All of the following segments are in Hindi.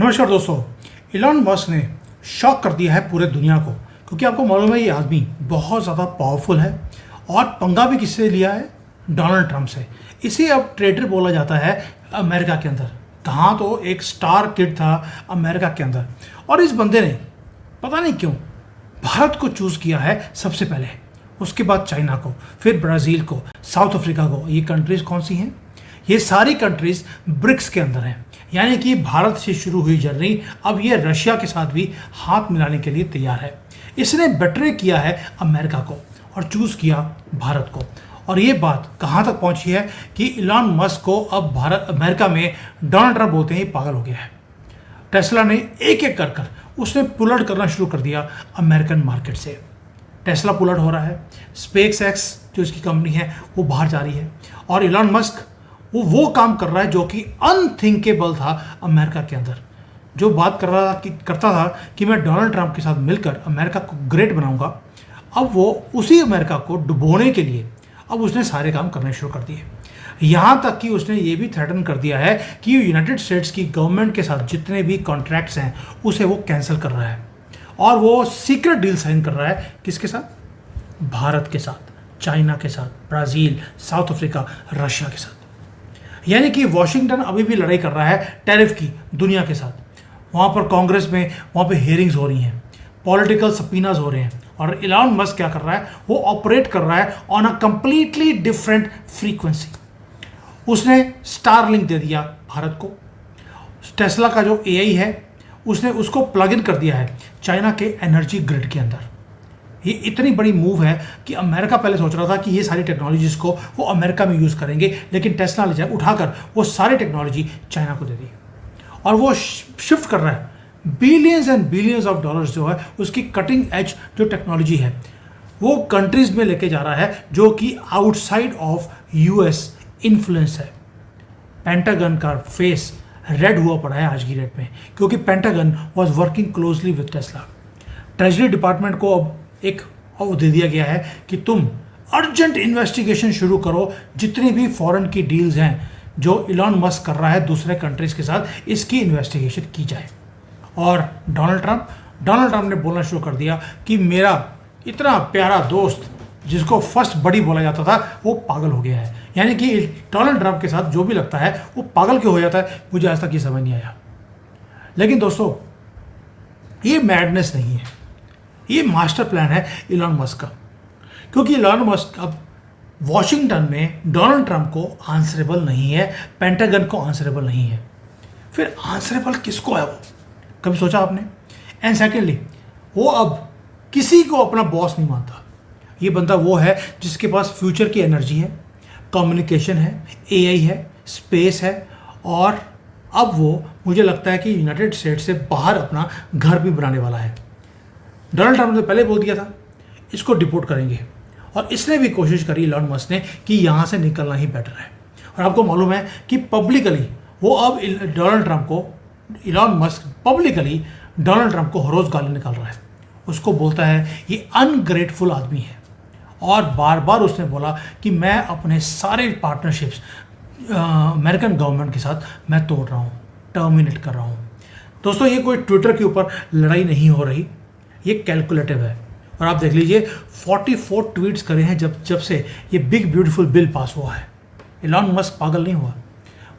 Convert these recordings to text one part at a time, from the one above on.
नमस्कार दोस्तों। इलॉन मस्क ने शॉक कर दिया है पूरे दुनिया को, क्योंकि आपको मालूम है ये आदमी बहुत ज़्यादा पावरफुल है और पंगा भी किससे लिया है? डोनाल्ड ट्रंप से। इसे अब ट्रेडर बोला जाता है अमेरिका के अंदर। कहाँ तो एक स्टार किड था अमेरिका के अंदर, और इस बंदे ने पता नहीं क्यों भारत को चूज़ किया है सबसे पहले, उसके बाद चाइना को, फिर ब्राज़ील को, साउथ अफ्रीका को। ये कंट्रीज़ कौन सी हैं? ये सारी कंट्रीज़ ब्रिक्स के अंदर हैं। यानी कि भारत से शुरू हुई जर्नी अब ये रशिया के साथ भी हाथ मिलाने के लिए तैयार है। इसने बेट्रे किया है अमेरिका को और चूज़ किया भारत को। और ये बात कहाँ तक पहुँची है कि इलॉन मस्क को अब अमेरिका में डोनाल्ड ट्रंप बोलते ही पागल हो गया है। टेस्ला ने एक एक कर उसने पुल आउट करना शुरू कर दिया अमेरिकन मार्केट से। टेस्ला पुल आउट हो रहा है, स्पेस एक्स जो इसकी कंपनी है वो बाहर जा रही है, और इलॉन मस्क वो काम कर रहा है जो कि अनथिंकेबल था अमेरिका के अंदर। जो बात करता था कि मैं डोनाल्ड ट्रंप के साथ मिलकर अमेरिका को ग्रेट बनाऊंगा, अब वो उसी अमेरिका को डुबोने के लिए अब उसने सारे काम करने शुरू कर दिए। यहाँ तक कि उसने ये भी थ्रेटन कर दिया है कि यूनाइटेड स्टेट्स की गवर्नमेंट के साथ जितने भी कॉन्ट्रैक्ट्स हैं उसे वो कैंसिल कर रहा है, और वो सीक्रेट डील साइन कर रहा है। किसके साथ? भारत के साथ, चाइना के साथ, ब्राज़ील, साउथ अफ्रीका, रशिया के साथ। यानी कि वॉशिंगटन अभी भी लड़ाई कर रहा है टैरिफ की दुनिया के साथ। वहाँ पर कांग्रेस में वहाँ पे हेयरिंग्स हो रही हैं, पॉलिटिकल सबीनाज हो रहे हैं, और इलॉन मस्क क्या कर रहा है? वो ऑपरेट कर रहा है on a completely different frequency. उसने स्टारलिंक दे दिया भारत को। टेस्ला का जो एआई है उसने उसको प्लग इन कर दिया है चाइना के एनर्जी ग्रिड के अंदर। ये इतनी बड़ी मूव है कि अमेरिका पहले सोच रहा था कि ये सारी टेक्नोलॉजीज को वो अमेरिका में यूज़ करेंगे, लेकिन टेस्ला ले जाए उठाकर वो सारी टेक्नोलॉजी चाइना को दे दी, और वो शिफ्ट कर रहा है billions and billions of dollars जो है उसकी कटिंग एज जो टेक्नोलॉजी है वो कंट्रीज में लेके जा रहा है जो कि आउटसाइड ऑफ यूएस इन्फ्लुएंस है। पेंटागन का फेस रेड हुआ पड़ा है आज की डेट में, क्योंकि pentagon was working closely with Tesla. Treasury department को अब एक और दे दिया गया है कि तुम अर्जेंट इन्वेस्टिगेशन शुरू करो, जितनी भी फॉरेन की डील्स हैं जो इलॉन मस्क कर रहा है दूसरे कंट्रीज के साथ, इसकी इन्वेस्टिगेशन की जाए। और डोनाल्ड ट्रंप ने बोलना शुरू कर दिया कि मेरा इतना प्यारा दोस्त जिसको फर्स्ट बडी बोला जाता था वो पागल हो गया है। यानी कि डोनाल्ड ट्रंप के साथ जो भी लगता है वो पागल क्यों हो जाता है, मुझे आज तक ये समझ नहीं आया। लेकिन दोस्तों ये मैडनेस नहीं है, ये मास्टर प्लान है इलॉन मस्क का, क्योंकि इलॉन मस्क अब वॉशिंगटन में डोनाल्ड ट्रंप को आंसरेबल नहीं है, पेंटागन को आंसरेबल नहीं है। फिर आंसरेबल किसको है? वो कभी सोचा आपने? एंड सेकेंडली वो अब किसी को अपना बॉस नहीं मानता। ये बंदा वो है जिसके पास फ्यूचर की एनर्जी है, कम्युनिकेशन है, एआई है, स्पेस है, और अब वो मुझे लगता है कि यूनाइटेड स्टेट्स से बाहर अपना घर भी बनाने वाला है। डोनाल्ड ट्रंप ने पहले बोल दिया था इसको डिपोर्ट करेंगे, और इसने भी कोशिश करी इलॉन मस्क ने कि यहाँ से निकलना ही बेटर है। और आपको मालूम है कि पब्लिकली वो अब Elon Musk publicly Donald Trump को हरोज गाली निकाल रहा है। उसको बोलता है ये अनग्रेटफुल आदमी है, और बार बार उसने बोला कि मैं अपने सारे पार्टनरशिप्स अमेरिकन गवर्नमेंट के साथ मैं तोड़ रहा हूँ, टर्मिनेट कर रहा हूँ। दोस्तों ये कोई ट्विटर के ऊपर लड़ाई नहीं हो रही, ये कैलकुलेटिव है। और आप देख लीजिए 44 ट्वीट्स करे हैं जब से ये बिग ब्यूटीफुल बिल पास हुआ है। इलॉन मस्क पागल नहीं हुआ,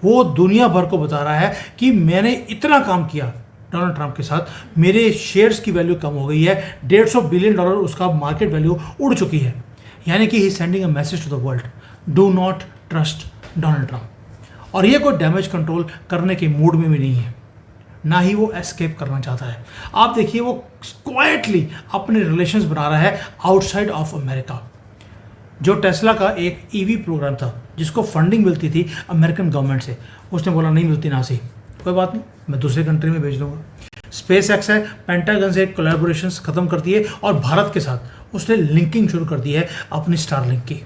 वो दुनिया भर को बता रहा है कि मैंने इतना काम किया डोनाल्ड ट्रंप के साथ, मेरे शेयर्स की वैल्यू कम हो गई है, $150 बिलियन उसका मार्केट वैल्यू उड़ चुकी है। यानी कि he sending a message to the world, do not trust Donald Trump. और ये कोई डैमेज कंट्रोल करने के मूड में भी नहीं है, ना ही वो एस्केप करना चाहता है। आप देखिए वो क्वाइटली अपने रिलेशंस बना रहा है आउटसाइड ऑफ अमेरिका। जो टेस्ला का एक ईवी प्रोग्राम था जिसको फंडिंग मिलती थी अमेरिकन गवर्नमेंट से, उसने बोला नहीं मिलती ना, सी कोई बात नहीं, मैं दूसरे कंट्री में भेज दूंगा। स्पेस एक्स है, पेंटागन से कोलैबोरेशंस खत्म कर दिए, और भारत के साथ उसने लिंकिंग शुरू कर दी है अपनी स्टारलिंक की।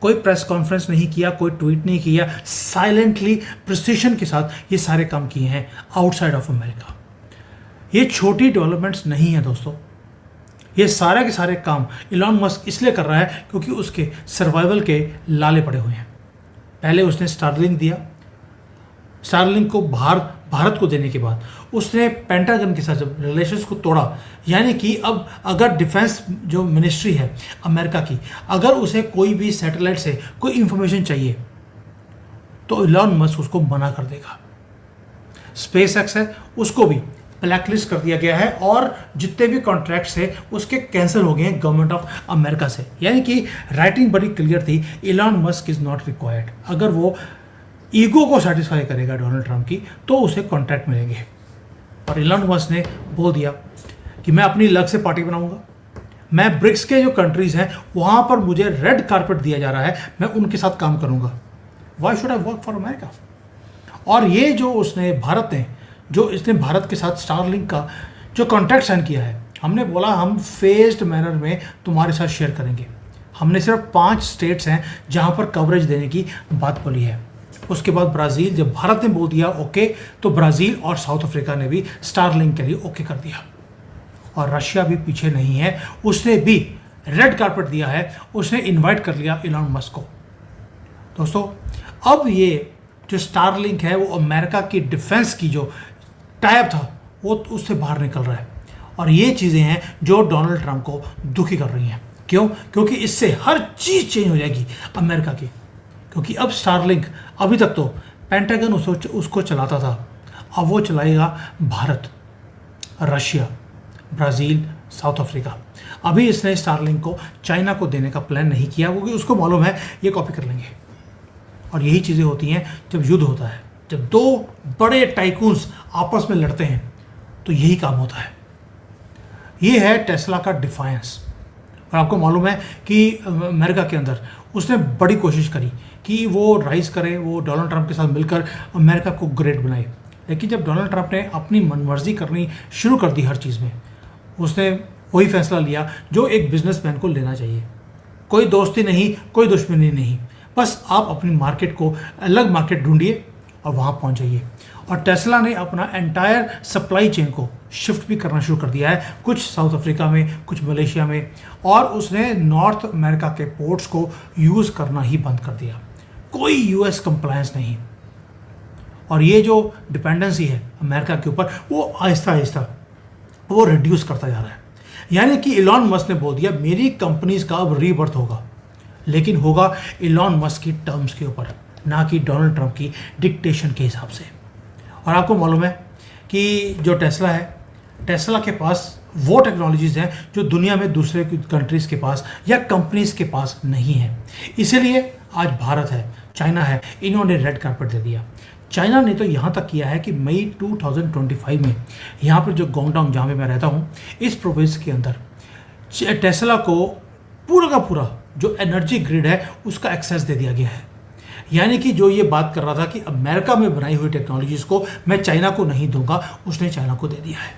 कोई प्रेस कॉन्फ्रेंस नहीं किया, कोई ट्वीट नहीं किया, साइलेंटली प्रिसिशन के साथ ये सारे काम किए हैं आउटसाइड ऑफ अमेरिका। ये छोटी डेवलपमेंट्स नहीं है दोस्तों, ये सारे के सारे काम इलॉन मस्क इसलिए कर रहा है क्योंकि उसके सर्वाइवल के लाले पड़े हुए हैं। पहले उसने स्टारलिंक दिया, स्टारलिंक को बाहर भारत को देने के बाद उसने पेंटागन के साथ जब रिलेशंस को तोड़ा, यानी कि अब अगर डिफेंस जो मिनिस्ट्री है अमेरिका की, अगर उसे कोई भी सैटेलाइट से कोई इंफॉर्मेशन चाहिए तो इलॉन मस्क उसको मना कर देगा। स्पेस एक्स है, उसको भी ब्लैकलिस्ट कर दिया गया है और जितने भी कॉन्ट्रैक्ट्स थे उसके कैंसिल हो गए हैं गवर्नमेंट ऑफ अमेरिका से। यानी कि राइटिंग बड़ी क्लियर थी, Elon Musk is not required. अगर वो ईगो को सेटिस्फाई करेगा डोनाल्ड ट्रंप की तो उसे कॉन्ट्रैक्ट मिलेंगे। और इलॉन मस्क ने बोल दिया कि मैं अपनी अलग से पार्टी बनाऊंगा, मैं ब्रिक्स के जो कंट्रीज हैं वहां पर मुझे रेड कारपेट दिया जा रहा है, मैं उनके साथ काम करूंगा। Why should I work for America. और ये जो उसने भारत ने जो इसने भारत के साथ स्टारलिंक का जो कॉन्ट्रैक्ट साइन किया है, हमने बोला हम फेज्ड मैनर में तुम्हारे साथ शेयर करेंगे। हमने सिर्फ 5 स्टेट्स हैं जहां पर कवरेज देने की बात बोली है। उसके बाद ब्राज़ील, जब भारत ने बोल दिया ओके, तो ब्राज़ील और साउथ अफ्रीका ने भी स्टारलिंक के लिए ओके कर दिया। और रशिया भी पीछे नहीं है, उसने भी रेड कारपेट दिया है, उसने इनवाइट कर लिया इलॉन मस्क को। दोस्तों, अब ये जो स्टारलिंक है वो अमेरिका की डिफेंस की जो टाइप था वो उससे बाहर निकल रहा है। और ये चीज़ें हैं जो डोनाल्ड ट्रंप को दुखी कर रही हैं। क्यों? क्योंकि इससे हर चीज़ चेंज हो जाएगी अमेरिका की। क्योंकि अब स्टारलिंक, अभी तक तो पेंटागन उसको चलाता था, अब वो चलाएगा Bharat, Russia, Brazil, south Africa. अभी इसने स्टारलिंक को चाइना को देने का प्लान नहीं किया क्योंकि उसको मालूम है ये कॉपी कर लेंगे। और यही चीज़ें होती हैं जब युद्ध होता है, जब 2 बड़े टाइकून्स आपस में लड़ते हैं तो यही काम होता है। ये है टेस्ला का डिफायंस। और आपको मालूम है कि अमेरिका के अंदर उसने बड़ी कोशिश करी कि वो राइज करे, वो डोनाल्ड ट्रंप के साथ मिलकर अमेरिका को ग्रेट बनाए। लेकिन जब डोनाल्ड ट्रंप ने अपनी मनमर्जी करनी शुरू कर दी हर चीज़ में, उसने वही फैसला लिया जो एक बिजनेसमैन को लेना चाहिए। कोई दोस्ती नहीं, कोई दुश्मनी नहीं, बस आप अपनी मार्केट को अलग मार्केट ढूंढिए और वहाँ पहुँच जाइए। और टेस्ला ने अपना एंटायर सप्लाई चेन को शिफ्ट भी करना शुरू कर दिया है, कुछ साउथ अफ्रीका में, कुछ मलेशिया में, और उसने नॉर्थ अमेरिका के पोर्ट्स को यूज़ करना ही बंद कर दिया। कोई यूएस कंप्लायंस नहीं। और ये जो डिपेंडेंसी है अमेरिका के ऊपर वो आहिस्ता आहिस्ता वो रिड्यूस करता जा रहा है। यानी कि इलॉन मस्क ने बोल दिया मेरी कंपनीज का अब रीबर्थ होगा, लेकिन होगा इलॉन मस्क की टर्म्स के ऊपर, ना कि डोनाल्ड ट्रंप की डिक्टेशन के हिसाब से। और आपको मालूम है कि जो टेस्ला है, टेस्ला के पास वो टेक्नोलॉजीज़ हैं जो दुनिया में दूसरे कंट्रीज़ के पास या कंपनीज़ के पास नहीं है। इसीलिए आज भारत है, चाइना है, इन्होंने रेड कार्पेट दे दिया। चाइना ने तो यहाँ तक किया है कि मई 2025 में यहाँ पर जो गोंगडांग जहाँ पे मैं रहता हूँ, इस प्रोविंस के अंदर टेस्ला को पूरा का पूरा जो एनर्जी ग्रिड है उसका एक्सेस दे दिया गया है। यानी कि जो ये बात कर रहा था कि अमेरिका में बनाई हुई टेक्नोलॉजीज़ को मैं चाइना को नहीं दूंगा, उसने चाइना को दे दिया है।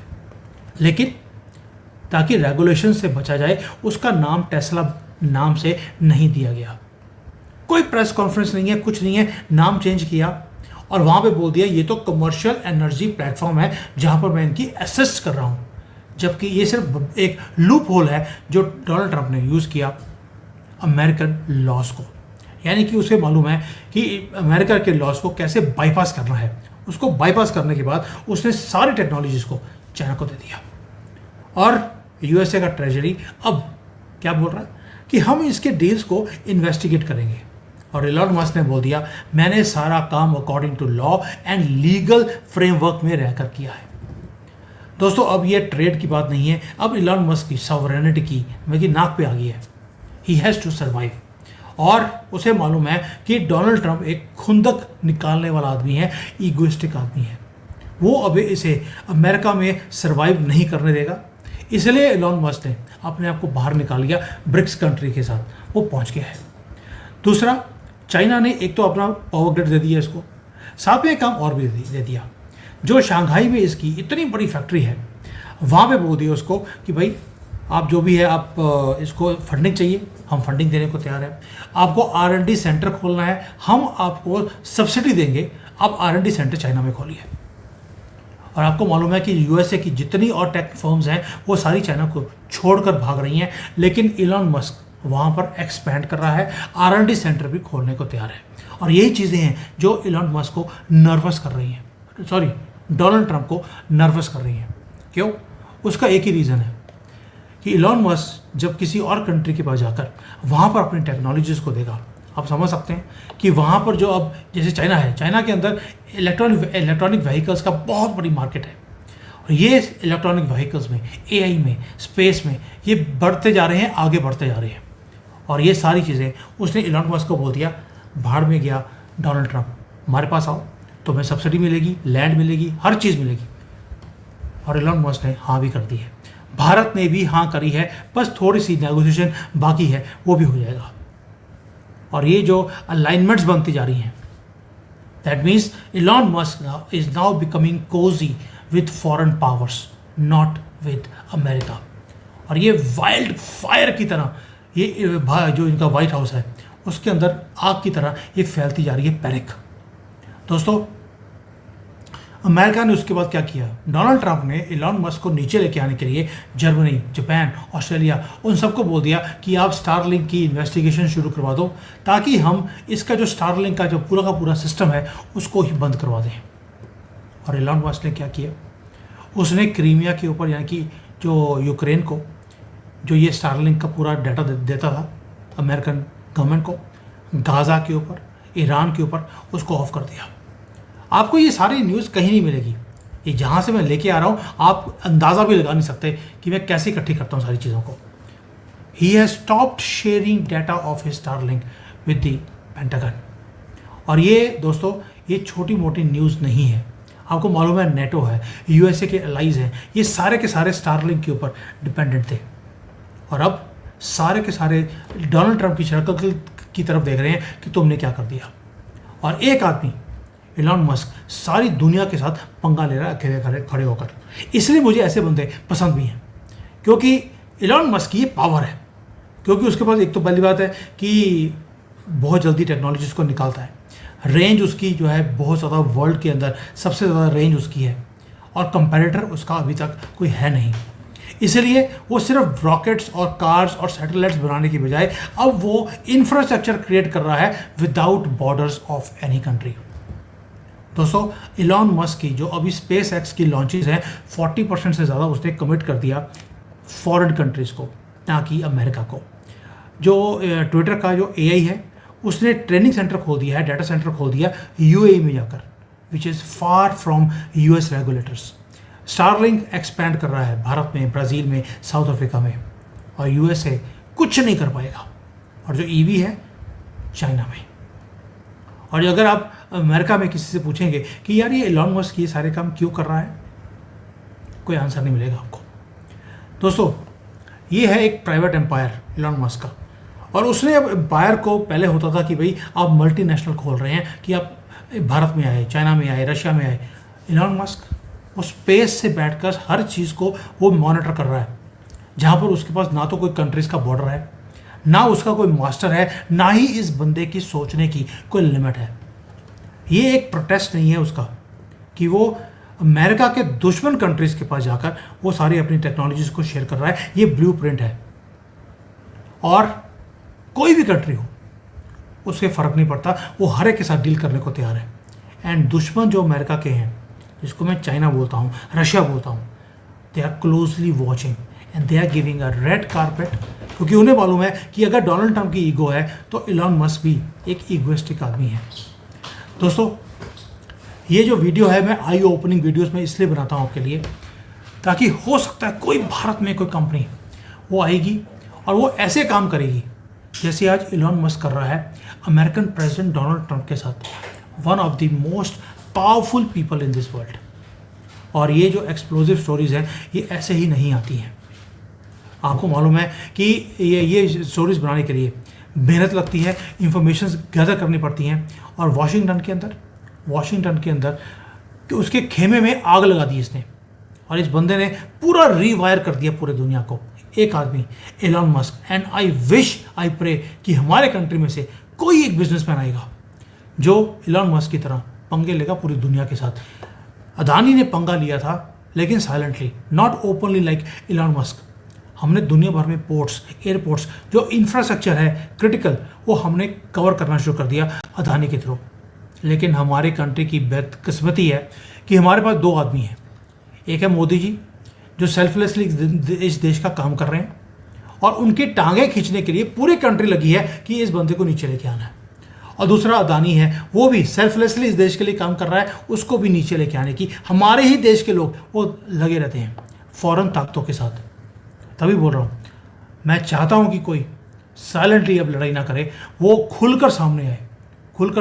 लेकिन ताकि रेगुलेशन से बचा जाए, उसका नाम टेस्ला नाम से नहीं दिया गया। कोई प्रेस कॉन्फ्रेंस नहीं है, कुछ नहीं है, नाम चेंज किया और वहाँ पे बोल दिया ये तो कमर्शियल एनर्जी प्लेटफॉर्म है जहाँ पर मैं इनकी असिस्ट कर रहा हूँ। जबकि ये सिर्फ एक लूप होल है जो डोनाल्ड ट्रंप ने यूज़ किया अमेरिकन लॉज को। यानी कि उसे मालूम है कि अमेरिका के लॉज को कैसे बाईपास करना है। उसको बाईपास करने के बाद उसने सारी टेक्नोलॉजीज़ को चाइना को दे दिया। और यूएसए का ट्रेजरी अब क्या बोल रहा है कि हम इसके डील्स को इन्वेस्टिगेट करेंगे। और इलॉन मस्क ने बोल दिया मैंने सारा काम according to law and legal framework में रहकर किया है। दोस्तों, अब ये ट्रेड की बात नहीं है, अब इलॉन मस्क की सॉवरेनिटी की मेरी नाक पे आ गई है। He has to survive. और उसे मालूम है कि डोनाल्ड ट्रंप एक खुंदक निकालने वाला आदमी है, ईगोइस्टिक आदमी है। वो अभी इसे अमेरिका में सर्वाइव नहीं करने देगा। इसलिए इलॉन मस्क ने अपने आप को बाहर निकाल लिया, ब्रिक्स कंट्री के साथ वो पहुंच गया है। दूसरा, चाइना ने एक तो अपना पावर ग्रिड दे दिया इसको, साथ में एक काम और भी दे दिया। जो शंघाई में इसकी इतनी बड़ी फैक्ट्री है वहाँ पे बोल दिया उसको कि भाई आप जो भी है आप इसको फंडिंग चाहिए, हम फंडिंग देने को तैयार हैं। आपको R&D सेंटर खोलना है, हम आपको सब्सिडी देंगे, आप R&D सेंटर चाइना में खोलिए। और आपको मालूम है कि यूएसए की जितनी और टेक फर्म्स हैं वो सारी चाइना को छोड़कर भाग रही हैं, लेकिन इलॉन मस्क वहाँ पर एक्सपैंड कर रहा है, R&D सेंटर भी खोलने को तैयार है। और यही चीज़ें हैं जो इलॉन मस्क को नर्वस कर रही हैं, सॉरी डोनाल्ड ट्रंप को नर्वस कर रही हैं। क्यों? उसका एक ही रीज़न है कि इलॉन मस्क जब किसी और कंट्री के पास जाकर वहाँ पर अपनी टेक्नोलॉजीज़ को देगा, आप समझ सकते हैं कि वहाँ पर जो अब जैसे चाइना है, चाइना के अंदर इलेक्ट्रॉनिक व्हीकल्स का बहुत बड़ी मार्केट है और ये इलेक्ट्रॉनिक व्हीकल्स में, एआई में, स्पेस में ये बढ़ते जा रहे हैं, आगे बढ़ते जा रहे हैं। और ये सारी चीज़ें उसने इलॉन मस्क को बोल दिया, भाड़ में गया डोनाल्ड ट्रंप, हमारे पास आओ, तुम्हें सब्सिडी मिलेगी, लैंड मिलेगी, हर चीज़ मिलेगी। और इलॉन मस्क ने हाँ भी कर दी है, भारत ने भी हाँ करी है, बस थोड़ी सी नेगोशिएशन बाकी है, वो भी हो जाएगा। और ये जो अलाइनमेंट्स बनती जा रही हैं, that means Elon Musk is now becoming cozy with foreign powers, not with America. और ये वाइल्ड फायर की तरह ये जो इनका व्हाइट हाउस है उसके अंदर आग की तरह ये फैलती जा रही है पैनिक। दोस्तों, अमेरिका ने उसके बाद क्या किया? डोनाल्ड ट्रंप ने इलॉन मस्क को नीचे लेके आने के लिए जर्मनी, जापान, ऑस्ट्रेलिया, उन सबको बोल दिया कि आप स्टारलिंक की इन्वेस्टिगेशन शुरू करवा दो ताकि हम इसका जो स्टारलिंक का जो पूरा का पूरा सिस्टम है उसको ही बंद करवा दें। और इलॉन मस्क ने क्या किया? उसने क्रीमिया के ऊपर, यानी कि जो यूक्रेन को जो ये स्टारलिंक का पूरा डाटा देता था अमेरिकन गवर्नमेंट को, गाज़ा के ऊपर, ईरान के ऊपर, उसको ऑफ कर दिया। आपको ये सारी न्यूज़ कहीं नहीं मिलेगी, ये जहाँ से मैं लेके आ रहा हूँ आप अंदाज़ा भी लगा नहीं सकते कि मैं कैसे इकट्ठी करता हूँ सारी चीज़ों को। He has stopped sharing data of his Starlink with the pentagon. और ये दोस्तों, ये छोटी मोटी न्यूज़ नहीं है। आपको मालूम है नेटो है, यूएसए के एलाइज हैं, ये सारे के सारे स्टारलिंक के ऊपर डिपेंडेंट थे। और अब सारे के सारे डोनाल्ड ट्रंप की शक्ल की तरफ देख रहे हैं कि तुमने क्या कर दिया। और एक आदमी इलॉन मस्क सारी दुनिया के साथ पंगा ले रहा है अकेले खड़े होकर। इसलिए मुझे ऐसे बंदे पसंद भी हैं, क्योंकि इलॉन मस्क की ये पावर है, क्योंकि उसके पास एक तो पहली बात है कि बहुत जल्दी टेक्नोलॉजीज को निकालता है, रेंज उसकी जो है बहुत ज़्यादा, वर्ल्ड के अंदर सबसे ज़्यादा रेंज उसकी है और कंपैरेटर उसका अभी तक कोई है नहीं। इसलिए वो सिर्फ रॉकेट्स और कार्स और सैटेलाइट्स बनाने की बजाय अब वो इंफ्रास्ट्रक्चर क्रिएट कर रहा है without borders of any country. दोस्तों, इलॉन मस्क की जो अभी स्पेस एक्स की लॉन्चेस हैं 40% से ज़्यादा उसने कमिट कर दिया फॉरेन कंट्रीज़ को, ना कि अमेरिका को। जो ट्विटर का जो एआई है उसने ट्रेनिंग सेंटर खोल दिया है, डाटा सेंटर खोल दिया यूएई में जाकर, which is far from US regulators. Starlink expand कर रहा है भारत में, ब्राज़ील में, साउथ अफ्रीका में, और यूएसए कुछ नहीं कर पाएगा। और जो ईवी है चाइना में। और अगर आप अमेरिका में किसी से पूछेंगे कि यार ये इलॉन मस्क ये सारे काम क्यों कर रहा है, कोई आंसर नहीं मिलेगा आपको। दोस्तों, ये है एक प्राइवेट एम्पायर इलॉन मस्क का, और उसने अब एम्पायर को, पहले होता था कि भाई आप मल्टीनेशनल खोल रहे हैं कि आप भारत में आए, चाइना में आए, रशिया में आए। इलॉन मस्क वो स्पेस से बैठकर हर चीज़ को वो मॉनिटर कर रहा है, जहाँ पर उसके पास ना तो कोई कंट्रीज़ का बॉर्डर है, ना उसका कोई मास्टर है, ना ही इस बंदे की सोचने की कोई लिमिट है। ये एक प्रोटेस्ट नहीं है उसका कि वो अमेरिका के दुश्मन कंट्रीज़ के पास जाकर वो सारी अपनी टेक्नोलॉजीज़ को शेयर कर रहा है। ये ब्लूप्रिंट है, और कोई भी कंट्री हो उसके फ़र्क नहीं पड़ता, वो हर एक के साथ डील करने को तैयार है। एंड दुश्मन जो अमेरिका के हैं, जिसको मैं चाइना बोलता हूँ, रशिया बोलता हूँ, they are closely watching and they are giving a red carpet, क्योंकि उन्हें मालूम है कि अगर डोनाल्ड ट्रंप की ईगो है तो इलॉन मस्क भी एक ईगोइस्टिक आदमी है। दोस्तों, ये जो वीडियो है मैं आई ओपनिंग वीडियोस में इसलिए बनाता हूँ आपके लिए, ताकि हो सकता है कोई भारत में कोई कंपनी वो आएगी और वो ऐसे काम करेगी जैसे आज इलॉन मस्क कर रहा है अमेरिकन प्रेसिडेंट डोनाल्ड ट्रंप के साथ, one of the most powerful people in this world. और ये जो एक्सप्लोजिव स्टोरीज़ हैं ये ऐसे ही नहीं आती हैं। आपको मालूम है कि ये स्टोरीज़ बनाने के लिए मेहनत लगती है, इंफॉर्मेशन गैदर करनी पड़ती हैं। और वाशिंगटन के अंदर कि उसके खेमे में आग लगा दी इसने, और इस बंदे ने पूरा रीवायर कर दिया पूरे दुनिया को। एक आदमी, Elon Musk. And I wish, I pray कि हमारे कंट्री में से कोई एक बिजनेसमैन आएगा जो इलॉन मस्क की तरह पंगे लेगा पूरी दुनिया के साथ। अदानी ने पंगा लिया था, लेकिन silently, not openly like Elon Musk. हमने दुनिया भर में पोर्ट्स, एयरपोर्ट्स, जो इंफ्रास्ट्रक्चर है क्रिटिकल, वो हमने कवर करना शुरू कर दिया अदानी के थ्रू। लेकिन हमारे कंट्री की बदकिस्मती है कि हमारे पास दो आदमी हैं। एक है मोदी जी, जो सेल्फलेसली इस देश का काम कर रहे हैं और उनकी टांगें खींचने के लिए पूरी कंट्री लगी है कि इस बंदे को नीचे लेके आना है। और दूसरा अदानी है, वो भी सेल्फलेसली इस देश के लिए काम कर रहा है, उसको भी नीचे लेके आने की हमारे ही देश के लोग वो लगे रहते हैं फॉरेन ताकतों के साथ। तभी बोल रहा हूँ, मैं चाहता हूँ कि कोई साइलेंटली अब लड़ाई ना करे, वो खुलकर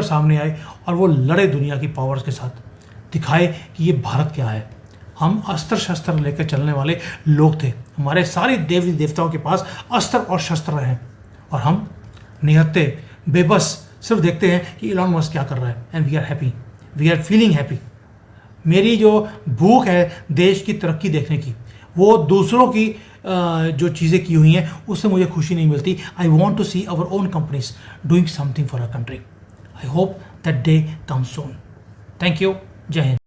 सामने आए और वो लड़े दुनिया की पावर्स के साथ, दिखाए कि ये भारत क्या है। हम अस्त्र शस्त्र लेकर चलने वाले लोग थे, हमारे सारे देवी देवताओं के पास अस्त्र और शस्त्र हैं और हम निहत्ते बेबस सिर्फ देखते हैं कि इलॉन मस्क क्या कर रहा है। And we are happy, we are feeling happy. मेरी जो भूख है देश की तरक्की देखने की, वो दूसरों की जो चीज़ें की हुई हैं उससे मुझे खुशी नहीं मिलती। I want to see our own companies doing something for our country. I hope that day comes soon. Thank you. जय हिंद।